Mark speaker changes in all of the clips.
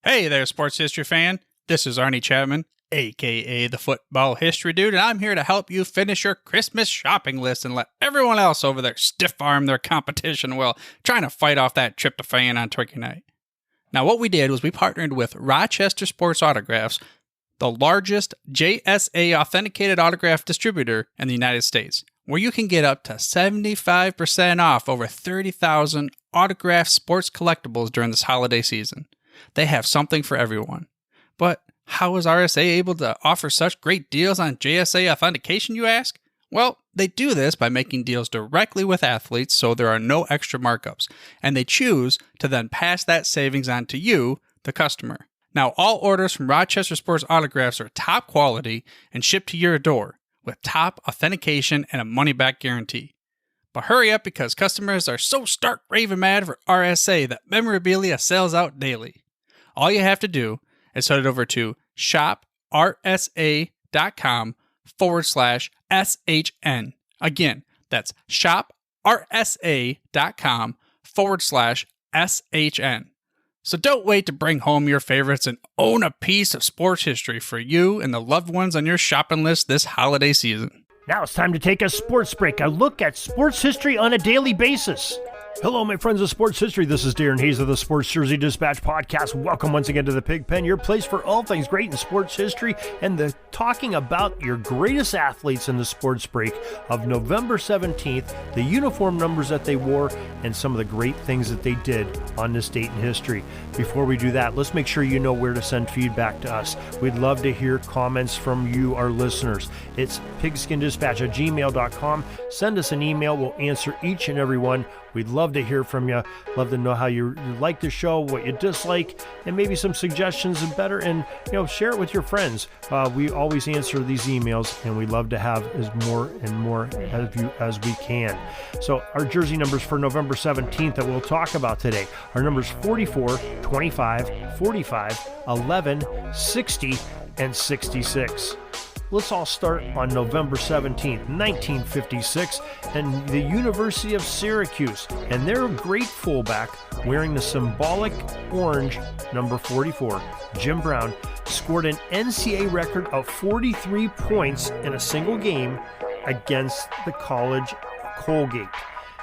Speaker 1: Hey there, sports history fan. This is Arnie Chapman, aka the Football History Dude, and I'm here to help you finish your Christmas shopping list and let everyone else over there stiff-arm their competition while trying to fight off that tryptophan on Turkey Night. Now, what we did was we partnered with Rochester Sports Autographs, the largest JSA authenticated autograph distributor in the United States, where you can get up to 75% off over 30,000 autographed sports collectibles during this holiday season. They have something for everyone. But how is RSA able to offer such great deals on JSA authentication, you ask? Well, they do this by making deals directly with athletes so there are no extra markups, and they choose to then pass that savings on to you, the customer. Now, all orders from Rochester Sports Autographs are top quality and shipped to your door with top authentication and a money-back guarantee. But hurry up because customers are so stark raving mad for RSA that memorabilia sells out daily. All you have to do is head over to shoprsa.com/SHN. Again, that's shoprsa.com/SHN. So don't wait to bring home your favorites and own a piece of sports history for you and the loved ones on your shopping list this holiday season.
Speaker 2: Now it's time to take a sports break, a look at sports history on a daily basis. Hello, my friends of sports history. This is Darren Hayes of the Sports Jersey Dispatch podcast. Welcome once again to the Pig Pen, your place for all things great in sports history and talking about your greatest athletes in the sports break of November 17th, the uniform numbers that they wore, and some of the great things that they did on this date in history. Before we do that, let's make sure you know where to send feedback to us. We'd love to hear comments from you, our listeners. It's pigskindispatch@gmail.com. Send us an email. We'll answer each and every one. We'd love to hear from you. Love to know how you like the show, what you dislike, and maybe some suggestions and better. And share it with your friends. We always answer these emails, and we love to have as more and more of you as we can. So our jersey numbers for November 17th that we'll talk about today are numbers 44, 25, 45, 11, 60, and 66. Let's all start on November 17th, 1956, and the University of Syracuse, and their great fullback wearing the symbolic orange number 44, Jim Brown, scored an NCAA record of 43 points in a single game against the College Colgate.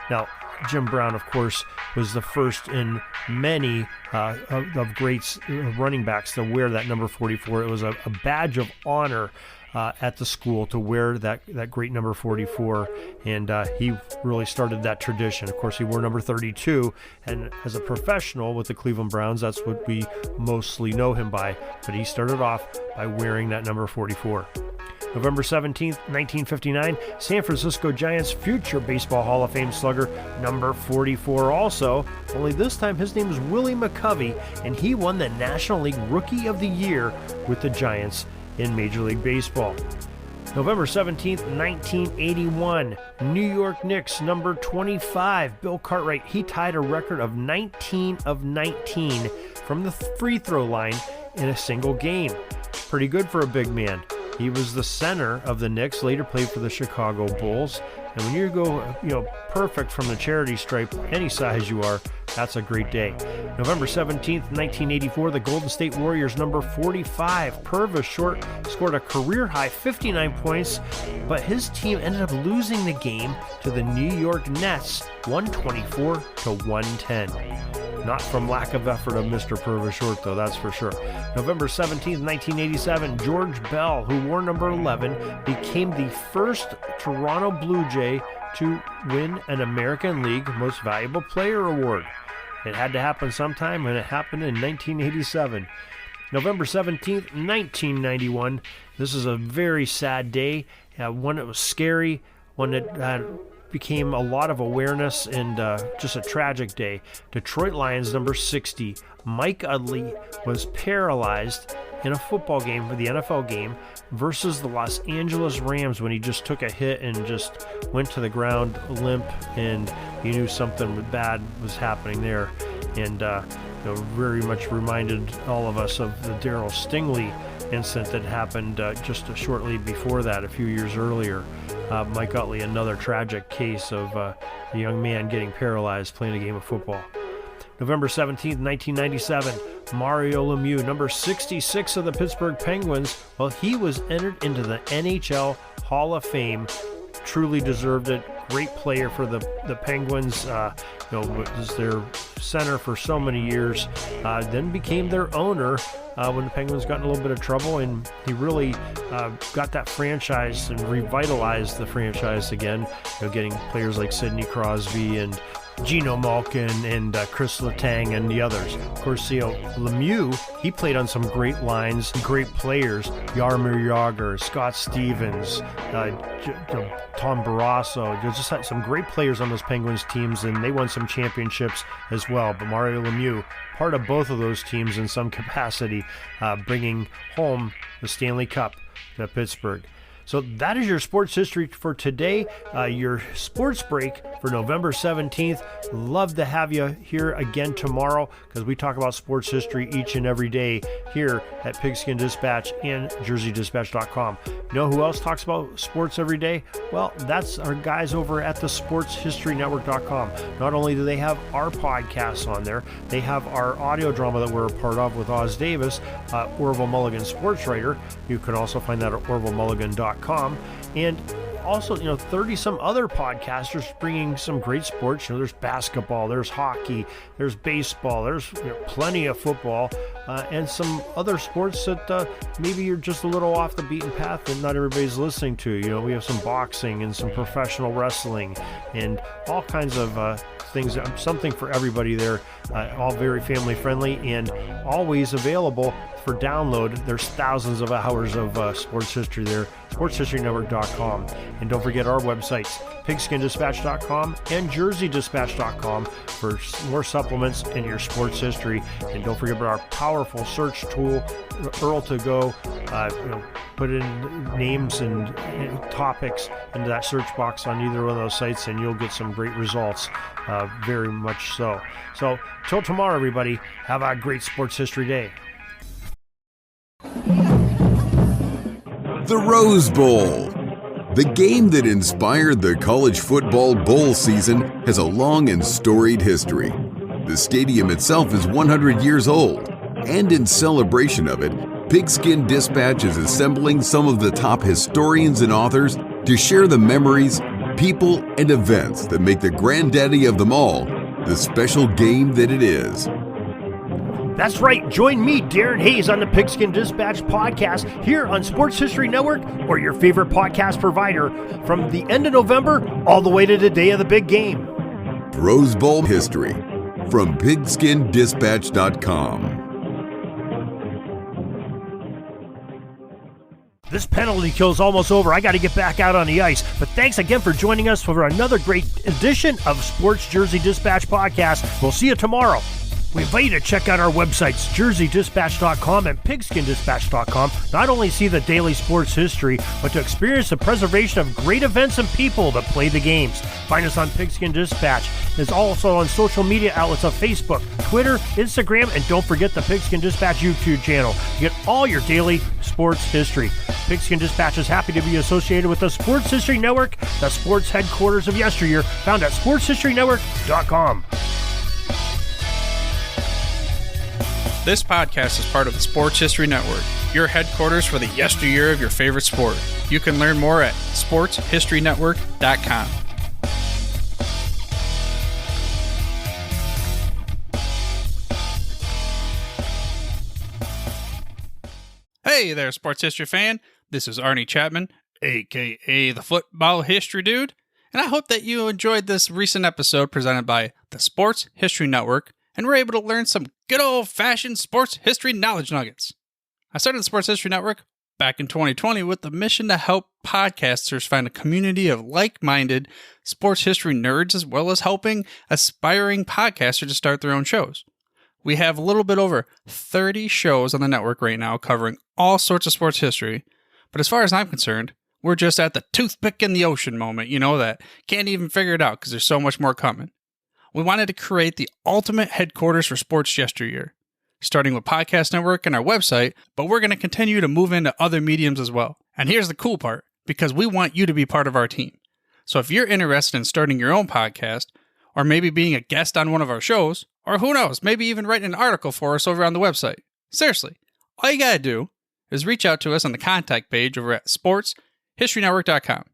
Speaker 2: Now, Jim Brown, of course, was the first in many of great running backs to wear that number 44. It was a badge of honor at the school to wear that great number 44, and he really started that tradition. Of course, he wore number 32, and as a professional with the Cleveland Browns, that's what we mostly know him by, but he started off by wearing that number 44. November 17th, 1959, San Francisco Giants future Baseball Hall of Fame slugger, number 44 also, only this time his name is Willie McCovey, and he won the National League Rookie of the Year with the Giants in Major League Baseball. November 17th, 1981, New York Knicks, number 25, Bill Cartwright. He tied a record of 19 of 19 from the free throw line in a single game. Pretty good for a big man. He was the center of the Knicks, later played for the Chicago Bulls. And when you go, perfect from the charity stripe, any size you are, that's a great day. November 17th, 1984, the Golden State Warriors, number 45, Purvis Short, scored a career-high 59 points, but his team ended up losing the game to the New York Nets, 124-110. Not from lack of effort of Mr. Purvis Short, though, that's for sure. November 17th, 1987, George Bell, who wore number 11, became the first Toronto Blue Jay to win an American League Most Valuable Player award. It had to happen sometime, and it happened in 1987. November 17th, 1991. This is a very sad day, one that was scary, one that became a lot of awareness, and just a tragic day. Detroit Lions number 60, Mike Utley, was paralyzed in a football game for the NFL game versus the Los Angeles Rams when he just took a hit and just went to the ground limp, and you knew something bad was happening there. And very much reminded all of us of the Darryl Stingley incident that happened just shortly before that, a few years earlier. Mike Utley, another tragic case of a young man getting paralyzed playing a game of football. November 17th, 1997, Mario Lemieux, number 66 of the Pittsburgh Penguins, well, he was entered into the NHL Hall of Fame. Truly deserved it. Great player for the Penguins. Was their center for so many years. Then became their owner when the Penguins got in a little bit of trouble, and he really got that franchise and revitalized the franchise again. Getting players like Sidney Crosby and Geno Malkin and Chris Letang and the others. Of course, Lemieux, he played on some great lines, great players. Jaromir Jagr, Scott Stevens, Tom Barrasso. They just had some great players on those Penguins teams, and they won some championships as well. But Mario Lemieux, part of both of those teams in some capacity, bringing home the Stanley Cup to Pittsburgh. So that is your sports history for today, your sports break for November 17th. Love to have you here again tomorrow because we talk about sports history each and every day here at Pigskin Dispatch and JerseyDispatch.com. You know who else talks about sports every day? Well, that's our guys over at the SportsHistoryNetwork.com. Not only do they have our podcasts on there, they have our audio drama that we're a part of with Oz Davis, Orville Mulligan sports writer. You can also find that at OrvilleMulligan.com. And also, 30 some other podcasters bringing some great sports. There's basketball, there's hockey, there's baseball, there's plenty of football, and some other sports that maybe you're just a little off the beaten path that not everybody's listening to. We have some boxing and some professional wrestling and all kinds of things, something for everybody there, all very family friendly and always available for download. There's thousands of hours of sports history there, SportsHistoryNetwork.com. And don't forget our websites, PigskinDispatch.com and JerseyDispatch.com for more supplements in your sports history. And don't forget about our powerful search tool, Earl to Go. Put in names and topics into that search box on either one of those sites, and you'll get some great results, very much so. So, till tomorrow, everybody, have a great sports history day.
Speaker 3: The Rose Bowl. The game that inspired the college football bowl season has a long and storied history. The stadium itself is 100 years old, and in celebration of it, Pigskin Dispatch is assembling some of the top historians and authors to share the memories, people, and events that make the granddaddy of them all the special game that it is.
Speaker 2: That's right. Join me, Darren Hayes, on the Pigskin Dispatch podcast here on Sports History Network or your favorite podcast provider from the end of November all the way to the day of the big game.
Speaker 3: Rose Bowl history from PigskinDispatch.com.
Speaker 2: This penalty kill is almost over. I got to get back out on the ice. But thanks again for joining us for another great edition of Sports Jersey Dispatch podcast. We'll see you tomorrow. We invite you to check out our websites, JerseyDispatch.com and PigskinDispatch.com. Not only see the daily sports history, but to experience the preservation of great events and people that play the games. Find us on Pigskin Dispatch. It's also on social media outlets of Facebook, Twitter, Instagram, and don't forget the Pigskin Dispatch YouTube channel. You get all your daily sports history. Pigskin Dispatch is happy to be associated with the Sports History Network, the sports headquarters of yesteryear, found at SportsHistoryNetwork.com.
Speaker 1: This podcast is part of the Sports History Network, your headquarters for the yesteryear of your favorite sport. You can learn more at SportsHistoryNetwork.com. Hey there, sports history fan. This is Arnie Chapman, a.k.a. the Football History Dude, and I hope that you enjoyed this recent episode presented by the Sports History Network and were able to learn some good old-fashioned sports history knowledge nuggets. I started the Sports History Network back in 2020 with the mission to help podcasters find a community of like-minded sports history nerds, as well as helping aspiring podcasters to start their own shows. We have a little bit over 30 shows on the network right now covering all sorts of sports history, but as far as I'm concerned, we're just at the toothpick in the ocean moment, that can't even figure it out because there's so much more coming. We wanted to create the ultimate headquarters for sports yesteryear, starting with Podcast Network and our website, but we're going to continue to move into other mediums as well. And here's the cool part, because we want you to be part of our team. So if you're interested in starting your own podcast, or maybe being a guest on one of our shows, Or who knows, maybe even write an article for us over on the website. Seriously, all you gotta do is reach out to us on the contact page over at sportshistorynetwork.com.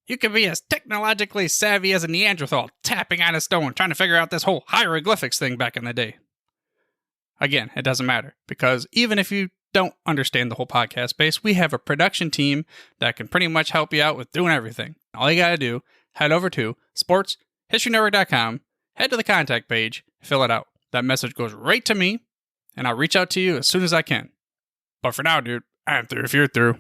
Speaker 1: You can be as technologically savvy as a Neanderthal tapping on a stone trying to figure out this whole hieroglyphics thing back in the day. Again, it doesn't matter, because even if you don't understand the whole podcast space, we have a production team that can pretty much help you out with doing everything. All you gotta do, head over to sportshistorynetwork.com, head to the contact page, fill it out. That message goes right to me, and I'll reach out to you as soon as I can. But for now, dude, I'm through if you're through.